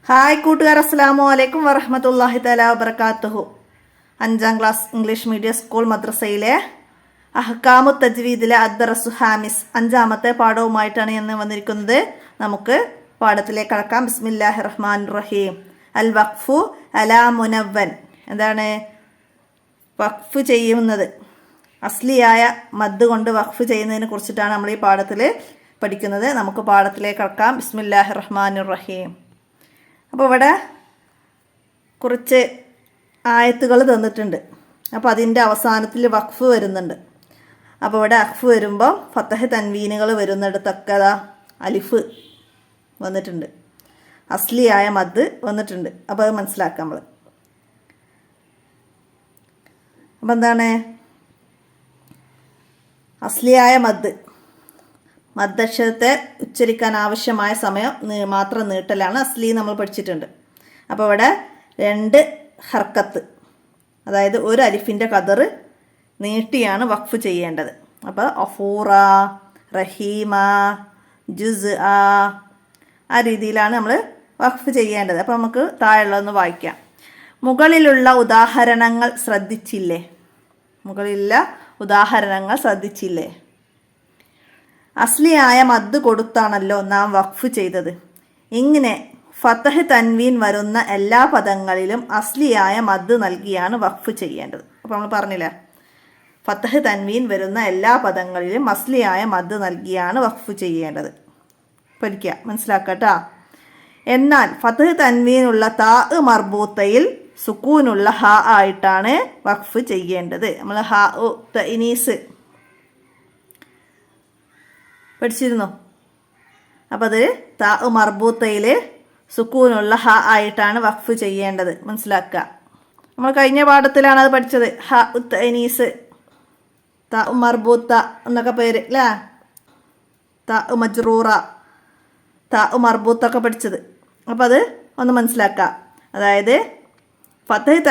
Hi കൂട്ടുകാർ, അസ്സലാമു അലൈക്കും വറഹ്മത്തുള്ളാഹി തആല വബറകാതുഹു. 5ാം ക്ലാസ് ഇംഗ്ലീഷ് മീഡിയം സ്കൂൾ മദ്രസയിലെ അഹ്കാമു തജ്വീദിലെ അദ്ദറസു ഹാമിസ് 5ാമത്തെ പാഠവുമായിട്ടാണ് ഇന്ന് വന്നിരിക്കുന്നത്. നമുക്ക് പാഠത്തിലേക്ക് കടക്കാം. ബിസ്മില്ലാഹിർ റഹ്മാനിർ റഹീം. അൽ വഖ്ഫു അലാ മുനവ്വൻ. എന്താണ് വഖഫ് ചെയ്യുന്നത്? അസ്ലിയായ മദ് കൊണ്ട് വഖഫ് ചെയ്യുന്നതിനെ കുറിച്ചിട്ടാണ് നമ്മൾ ഈ പാഠത്തിൽ പഠിക്കുന്നത്. നമുക്ക് പാഠത്തിലേക്ക് കടക്കാം. ബിസ്മില്ലാഹിർ റഹ്മാനിർ റഹീം. അപ്പോൾ ഇവിടെ കുറച്ച് ആയത്തുകൾ തന്നിട്ടുണ്ട്. അപ്പോൾ അതിൻ്റെ അവസാനത്തിൽ വഖഫ് വരുന്നുണ്ട്. അപ്പോൾ ഇവിടെ വഖഫ് വരുമ്പോൾ ഫത്തഹ് തൻവീനുകൾ വരുന്നിടത്തൊക്കെ അലിഫ് വന്നിട്ടുണ്ട്, അസ്ലിയായ മദ് വന്നിട്ടുണ്ട്. അപ്പോൾ അത് മനസ്സിലാക്കാം നമ്മൾ. അപ്പോൾ എന്താണ് അസ്ലിയായ മദ്? മദ്ദക്ഷരത്തെ ഉച്ചരിക്കാൻ ആവശ്യമായ സമയം മാത്രം നീട്ടലാണ് അസ്ലി നമ്മൾ പഠിച്ചിട്ടുണ്ട്. അപ്പോൾ ഇവിടെ 2 ഹർക്കത്ത്, അതായത് ഒരു അലിഫിൻ്റെ ഖദർ നീട്ടിയാണ് വഖഫ് ചെയ്യേണ്ടത്. അപ്പോൾ അഫൂറ, റഹീമ, ജുസ് ആ രീതിയിലാണ് നമ്മൾ വഖഫ് ചെയ്യേണ്ടത്. അപ്പോൾ നമുക്ക് താഴെയുള്ളതൊന്ന് വായിക്കാം. മുകളിലുള്ള ഉദാഹരണങ്ങൾ ശ്രദ്ധിച്ചില്ലേ? മുകളിലുള്ള ഉദാഹരണങ്ങൾ ശ്രദ്ധിച്ചില്ലേ? അസ്ലിയായ മദ് കൊടുത്താണല്ലോ നാം വഖഫ് ചെയ്തത്. ഇങ്ങനെ ഫതഹ് തൻവീൻ വരുന്ന എല്ലാ പദങ്ങളിലും അസ്ലിയായ മദ് നൽകിയാണ് വഖഫ് ചെയ്യേണ്ടത്. അപ്പോൾ നമ്മൾ പറഞ്ഞില്ലേ, ഫതഹ് തൻവീൻ വരുന്ന എല്ലാ പദങ്ങളിലും അസ്ലിയായ മദ് നൽകിയാണ് വഖഫ് ചെയ്യേണ്ടത്. പഠിക്കുക, മനസ്സിലാക്കട്ടാ. എന്നാൽ ഫതഹ് തൻവീനുള്ള താ മർബൂത്തയിൽ സുക്കൂനുള്ള ഹ ആയിട്ടാണ് വഖഫ് ചെയ്യേണ്ടത്. നമ്മൾ ഹ തഇനീസ് പഠിച്ചിരുന്നു. അപ്പം അത് താ മർബൂത്തയിൽ സുക്കൂനുള്ള ഹ ആയിട്ടാണ് വഖഫ് ചെയ്യേണ്ടത്. മനസ്സിലാക്കുക. നമ്മൾ കഴിഞ്ഞ പാഠത്തിലാണ് അത് പഠിച്ചത്. ഹ തഅനീസ്, താ മർബൂത്ത എന്നൊക്കെ പേര് അല്ലേ, താ മജ്റൂറ, താ മർബൂത്തൊക്കെ പഠിച്ചത്. അപ്പം അത് ഒന്ന് മനസ്സിലാക്കുക. അതായത് ഫതഹ്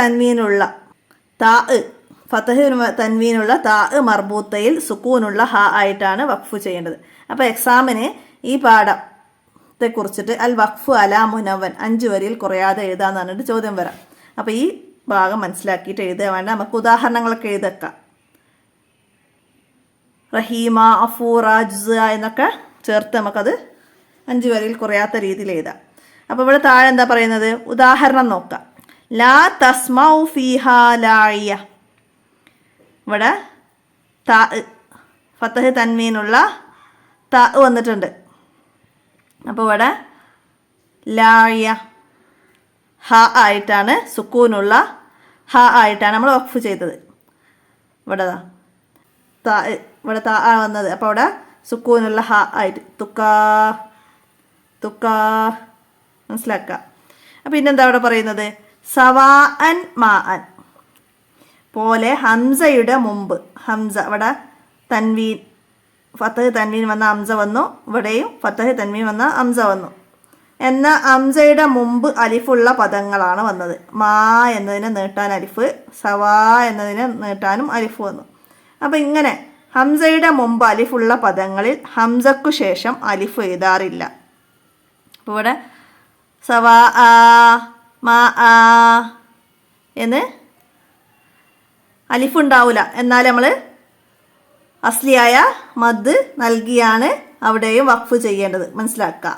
തൻവീനുള്ള താ മർബൂത്തയിൽ സുക്കൂനുള്ള ഹ ആയിട്ടാണ് വഖഫ് ചെയ്യേണ്ടത്. അപ്പോൾ എക്സാമിന് ഈ പാഠത്തെക്കുറിച്ചിട്ട് അൽ വഖ്ഫു അലാ മുനവ്വൻ 5 വരിയിൽ കുറയാതെ എഴുതാന്ന് പറഞ്ഞിട്ട് ചോദ്യം വരാം. അപ്പോൾ ഈ ഭാഗം മനസ്സിലാക്കിയിട്ട് എഴുതുക വേണ്ട. നമുക്ക് ഉദാഹരണങ്ങളൊക്കെ എഴുതക്കാം. റഹീമ, അഫൂറ, ജുസ് എന്നൊക്കെ ചേർത്ത് നമുക്കത് 5 വരിയിൽ കുറയാത്ത രീതിയിൽ എഴുതാം. അപ്പോൾ ഇവിടെ താഴെ എന്താ പറയുന്നത്? ഉദാഹരണം നോക്കാം. ലാ തസ്മൗ ഫീഹാ ലാഇയ. ഇവിടെ താ ഫതഹ് തൻവീനുള്ള താ വന്നിട്ടുണ്ട്. അപ്പോൾ ഇവിടെ ലാഇയ ഹ ആയിട്ടാണ്, സുക്കൂനുള്ള ഹ ആയിട്ടാണ് നമ്മൾ വഖഫ് ചെയ്തത്. ഇവിടെ താ വന്നത്. അപ്പോൾ അവിടെ സുക്കൂനുള്ള ഹ ആയിട്ട് തുക്കാ മനസ്സിലാക്കുക. അപ്പോൾ പിന്നെന്താ അവിടെ പറയുന്നത്? സവാ അൻ മാ അൻ പോലെ ഹംസയുടെ മുമ്പ്, ഹംസ ഇവിടെ തൻവീൻ, ഫതഹ് തൻവീൻ വന്ന ഹംസ വന്നു. ഇവിടെയും ഫതഹ് തൻവീൻ വന്ന ഹംസ വന്നു. എന്നാൽ ഹംസയുടെ മുമ്പ് അലിഫുള്ള പദങ്ങളാണ് വന്നത്. മാ എന്നതിനെ നീട്ടാൻ അലിഫ്, സവാ എന്നതിനെ നീട്ടാനും അലിഫ് വന്നു. അപ്പോൾ ഇങ്ങനെ ഹംസയുടെ മുമ്പ് അലിഫുള്ള പദങ്ങളിൽ ഹംസക്കു ശേഷം അലിഫ് എഴുതാറില്ല. അപ്പോൾ ഇവിടെ സവാ ആ, മാ ആ എന്ന് അലിഫ് ഉണ്ടാവില്ല. എന്നാൽ നമ്മൾ അസ്ലിയായ മദ് നൽകിയാണ് അവിടെയും വഖഫ് ചെയ്യേണ്ടത്. മനസ്സിലാക്കുക.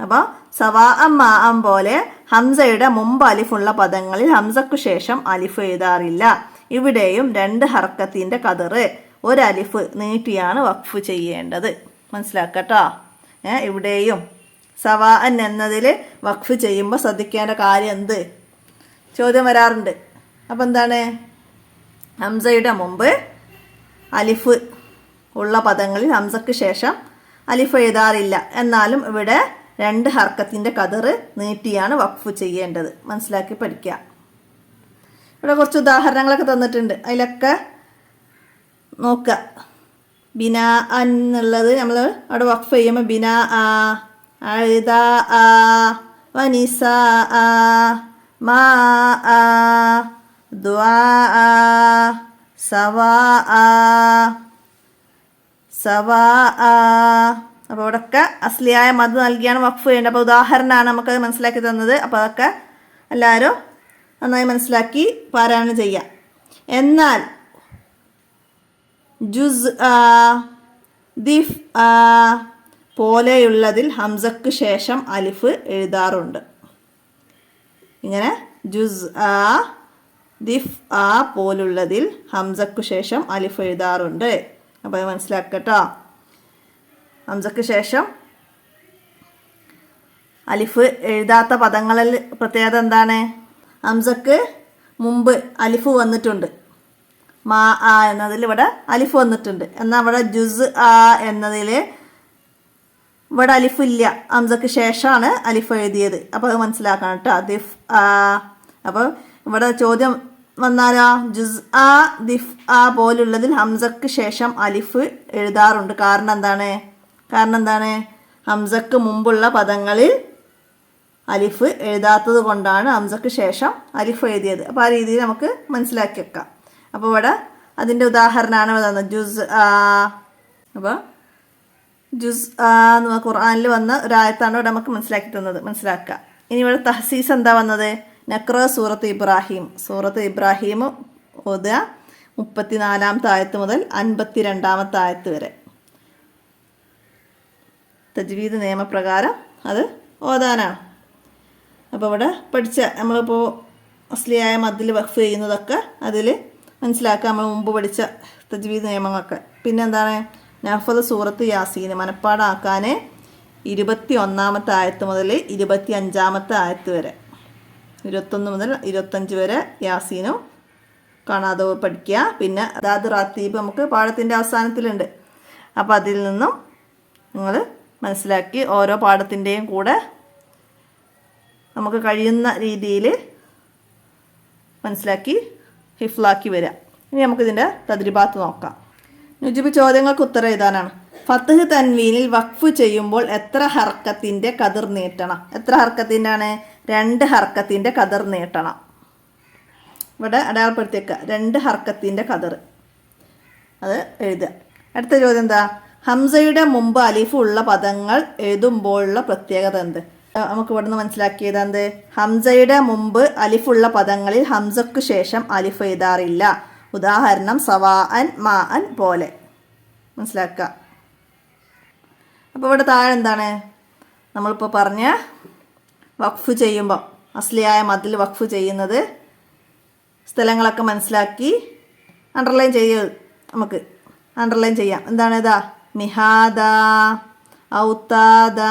അപ്പോൾ സവാ അം മാ അം പോലെ ഹംസയുടെ മുമ്പ് അലിഫുള്ള പദങ്ങളിൽ ഹംസക്കു ശേഷം അലിഫ് എഴുതാറില്ല. ഇവിടെയും 2 ഹർക്കത്തിൻ്റെ ഖദർ, ഒരു അലിഫ് നീട്ടിയാണ് വഖഫ് ചെയ്യേണ്ടത്. മനസ്സിലാക്കട്ടോ. ഇവിടെയും സവാ അൻ എന്നതിൽ വഖഫ് ചെയ്യുമ്പോൾ ശ്രദ്ധിക്കേണ്ട കാര്യം എന്ത്? ചോദ്യം വരാറുണ്ട്. അപ്പോൾ എന്താണ്? ഹംസയുടെ മുമ്പ് അലിഫ് ഉള്ള പദങ്ങളിൽ ഹംസക്ക് ശേഷം അലിഫ് എഴുതാറില്ല. എന്നാലും ഇവിടെ 2 ഹർക്കത്തിൻ്റെ ഖദർ നീട്ടിയാണ് വഖഫ് ചെയ്യേണ്ടത്. മനസ്സിലാക്കി പഠിക്കുക. ഇവിടെ കുറച്ച് ഉദാഹരണങ്ങളൊക്കെ തന്നിട്ടുണ്ട്. അതിലൊക്കെ നോക്കുക. ബിനാ അൻ എന്നുള്ളത് നമ്മൾ അവിടെ വഖഫ് ചെയ്യുമ്പോൾ ബിനാ ആ, അഴുതാ ആ, വനിസ ആ, മാ ആ, ദുആ ആ, സവാ ആ, അപ്പോൾ ഇവിടെയൊക്കെ അസ്ലിയായ മദ് നൽകിയാണ് വഖഫ് ചെയ്യേണ്ടത്. അപ്പോൾ ഉദാഹരണമാണ് നമുക്കത് മനസ്സിലാക്കി തന്നത്. അപ്പോൾ അതൊക്കെ എല്ലാവരും നന്നായി മനസ്സിലാക്കി പാരായണം ചെയ്യാം. എന്നാൽ ജുസ് ദിഫ് പോലെയുള്ളതിൽ ഹംസക്ക് ശേഷം അലിഫ് എഴുതാറുണ്ട്. ഇങ്ങനെ ജുസ് ദിഫ് പോലുള്ളതിൽ ഹംസക്ക് ശേഷം അലിഫ് എഴുതാറുണ്ട്. അപ്പോൾ അത് മനസ്സിലാക്കട്ടോ. ഹംസക്ക് ശേഷം അലിഫ് എഴുതാത്ത പദങ്ങളിൽ പ്രത്യേകത എന്താണ്? ഹംസക്ക് മുമ്പ് അലിഫ് വന്നിട്ടുണ്ട്. മാ ആ എന്നതിൽ ഇവിടെ അലിഫ് വന്നിട്ടുണ്ട്. എന്നാൽ ഇവിടെ ജുസ് എന്നതിൽ ഇവിടെ അലിഫ് ഇല്ല. ഹംസക്ക് ശേഷമാണ് അലിഫ് എഴുതിയത്. അപ്പോൾ അത് മനസ്സിലാക്കണം കേട്ടോ. ദിഫ് അപ്പോൾ ഇവിടെ ചോദ്യം വന്നാലോ ജുസ് ദിഫ് പോലുള്ളതിൽ ഹംസക്ക് ശേഷം അലിഫ് എഴുതാറുണ്ട്. കാരണം എന്താണ്? ഹംസക്ക് മുമ്പുള്ള പദങ്ങളിൽ അലിഫ് എഴുതാത്തത് കൊണ്ടാണ് ഹംസക്ക് ശേഷം അലിഫ് എഴുതിയത്. അപ്പോൾ ആ രീതിയിൽ നമുക്ക് മനസ്സിലാക്കി വെക്കാം. അപ്പോൾ ഇവിടെ അതിൻ്റെ ഉദാഹരണമാണ് ഇവിടെ തന്നത് ജുസ് അപ്പോൾ ജുസ് എന്ന് ഖുർആനിൽ വന്ന ഒരായത്താണ് ഇവിടെ നമുക്ക് മനസ്സിലാക്കി തന്നത്. മനസ്സിലാക്കുക. ഇനി ഇവിടെ തഹസീസ് എന്താ വന്നത്? നക്ര സൂറത്ത് ഇബ്രാഹിം ഓതുക 34-ാമത്തെ ആയത്ത് മുതൽ 52-ാമത്തെ ആയത്ത് വരെ. തജ്വീദ് നിയമപ്രകാരം അത് ഓതാനാണ്. അപ്പോൾ ഇവിടെ പഠിച്ച നമ്മളിപ്പോൾ അസ്ലിയായ മദ്ദിൽ വഖഫ് ചെയ്യുന്നതൊക്കെ അതിൽ മനസ്സിലാക്കുക. നമ്മൾ മുമ്പ് പഠിച്ച തജ്വീദ് നിയമങ്ങളൊക്കെ. പിന്നെ എന്താണ്? നഹ്ഫദ് സൂറത്ത് യാസീൻ മനപ്പാടാക്കാൻ 21-ാമത്തെ ആയത്ത് മുതൽ 25-ാമത്തെ ആയത്ത് വരെ, 21 മുതൽ 25 വരെ യാസീനും കാണാതെ പഠിക്കുക. പിന്നെ അതാത് റാത്തീബ് നമുക്ക് പാഠത്തിൻ്റെ അവസാനത്തിലുണ്ട്. അപ്പോൾ അതിൽ നിന്നും നിങ്ങൾ മനസ്സിലാക്കി ഓരോ പാഠത്തിൻ്റെയും കൂടെ നമുക്ക് കഴിയുന്ന രീതിയിൽ മനസ്സിലാക്കി ഹിഫ്ലാക്കി വരിക. ഇനി നമുക്കിതിൻ്റെ തദ്രിബാത്ത് നോക്കാം. നുജുബ് ചോദ്യങ്ങൾക്ക് ഉത്തരം എഴുതാനാണ്. ഫത്ഹ് തൻവീനിൽ വഖഫ് ചെയ്യുമ്പോൾ എത്ര ഹർക്കത്തിൻ്റെ കതിർ നീട്ടണം? എത്ര ഹർക്കത്തിൻ്റെ ആണ്? 2 ഹർക്കത്തിൻ്റെ കതിർ നീട്ടണം. ഇവിടെ അടയാളപ്പെടുത്തിയേക്കുക 2 ഹർക്കത്തിൻ്റെ കതിർ. അത് എഴുതുക. അടുത്ത ചോദ്യം എന്താ? ഹംസയുടെ മുമ്പ് അലിഫ് ഉള്ള പദങ്ങൾ എഴുതുമ്പോഴുള്ള പ്രത്യേകത എന്ത്? നമുക്ക് ഇവിടുന്ന് മനസ്സിലാക്കിയത് എന്ത്? ഹംസയുടെ മുമ്പ് അലിഫുള്ള പദങ്ങളിൽ ഹംസക്ക് ശേഷം അലിഫ് എഴുതാറില്ല. ഉദാഹരണം സവാഅൻ മാഅൻ പോലെ. മനസ്സിലാക്കുക. അപ്പോൾ ഇവിടെ താഴെ എന്താണ് നമ്മളിപ്പോൾ പറഞ്ഞ വഖഫ് ചെയ്യുമ്പോൾ അസ്ലിയായ മദ്ദിൽ വഖഫ് ചെയ്യുന്നത് സ്ഥലങ്ങളൊക്കെ മനസ്സിലാക്കി അണ്ടർലൈൻ നമുക്ക് അണ്ടർലൈൻ ചെയ്യാം. എന്താണ് ഇതാ? മിഹാദ, ഔതാദ,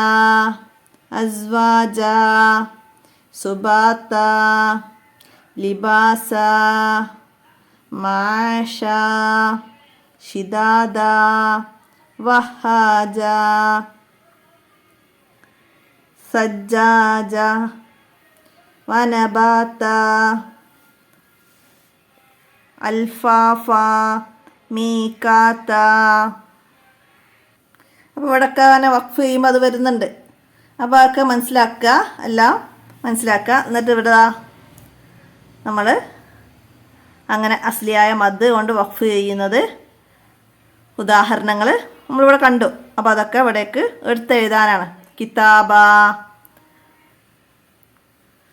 അസ്വാജ, സുബാത്ത, ലിബാസ, മാഷ, ഷിദാദ, വഹാജ, സജ്ജാജ, വനബാത്ത, അൽഫാഫ, മീക്കാത്ത. അപ്പോൾ ഇവിടെയൊക്കെ അങ്ങനെ വഖഫ് ചെയ്യുമ്പോൾ അത് വരുന്നുണ്ട്. അപ്പോൾ അതൊക്കെ മനസ്സിലാക്കുക, എല്ലാം മനസ്സിലാക്കുക. എന്നിട്ട് ഇവിടെ നമ്മൾ അങ്ങനെ അസ്ലിയായ മദ് കൊണ്ട് വഖഫ് ചെയ്യുന്നത് ഉദാഹരണങ്ങൾ നമ്മളിവിടെ കണ്ടു. അപ്പോൾ അതൊക്കെ ഇവിടേക്ക് എടുത്തെഴുതാനാണ്. കിതാബ,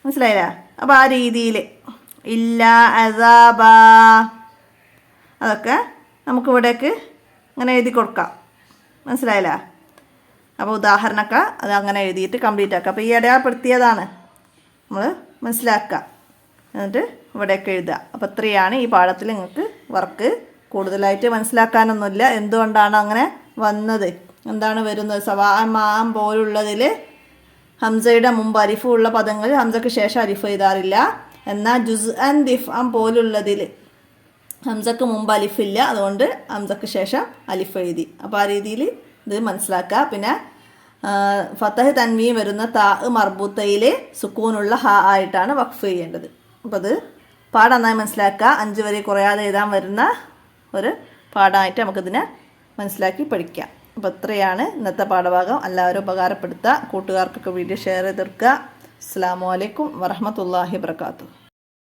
മനസ്സിലായില്ലേ? അപ്പോൾ ആ രീതിയിൽ ഇല്ല അസാബ അതൊക്കെ നമുക്ക് ഇവിടേക്ക് അങ്ങനെ എഴുതി കൊടുക്കാം. മനസ്സിലായില്ല? അപ്പോൾ ഉദാഹരണമൊക്കെ അത് അങ്ങനെ എഴുതിയിട്ട് കംപ്ലീറ്റ് ആക്കുക. അപ്പോൾ ഈ അടയാളപ്പെടുത്തിയതാണ് നമ്മൾ മനസ്സിലാക്കുക. എന്നിട്ട് ഇവിടെയൊക്കെ എഴുതുക. അപ്പോൾ ഇത്രയാണ് ഈ പാഠത്തിൽ നിങ്ങൾക്ക് വർക്ക്. കൂടുതലായിട്ട് മനസ്സിലാക്കാനൊന്നുമില്ല. എന്തുകൊണ്ടാണ് അങ്ങനെ വന്നത്, എന്താണ് വരുന്നത്? സവാഅൻ മാഅൻ പോലുള്ളതിൽ ഹംസയുടെ മുമ്പ് അലിഫ് ഉള്ള പദങ്ങളിൽ ഹംസക്ക് ശേഷം അലിഫ് എഴുതാറില്ല. എന്നാൽ ജുസ്അൻ ദിഫ്അൻ പോലുള്ളതിൽ ഹംസക്ക് മുമ്പ് അലിഫില്ല, അതുകൊണ്ട് ഹംസക്ക് ശേഷം അലിഫ് എഴുതി. അപ്പോൾ ആ രീതിയിൽ ഇത് മനസ്സിലാക്കുക. പിന്നെ ഫതഹ് തൻവീൻ വരുന്ന താ മർബൂത്തയിൽ സുക്കൂനുള്ള ഹ ആയിട്ടാണ് വഖഫ് ചെയ്യേണ്ടത്. അപ്പോൾ അത് പാഠം നന്നായി മനസ്സിലാക്കുക. 5 വരെ കുറയാതെ എഴുതാൻ വരുന്ന ഒരു പാഠമായിട്ട് നമുക്കിതിനെ മനസ്സിലാക്കി പഠിക്കാം. അപ്പോൾ ഇത്രയാണ് ഇന്നത്തെ പാഠഭാഗം. എല്ലാവരും ഉപകാരപ്പെടുത്തുക. കൂട്ടുകാർക്കൊക്കെ വീഡിയോ ഷെയർ ചെയ്തെടുക്കുക. അസ്സലാമു അലൈക്കും വറഹ്മത്തുള്ളാഹി വബറകാതുഹു.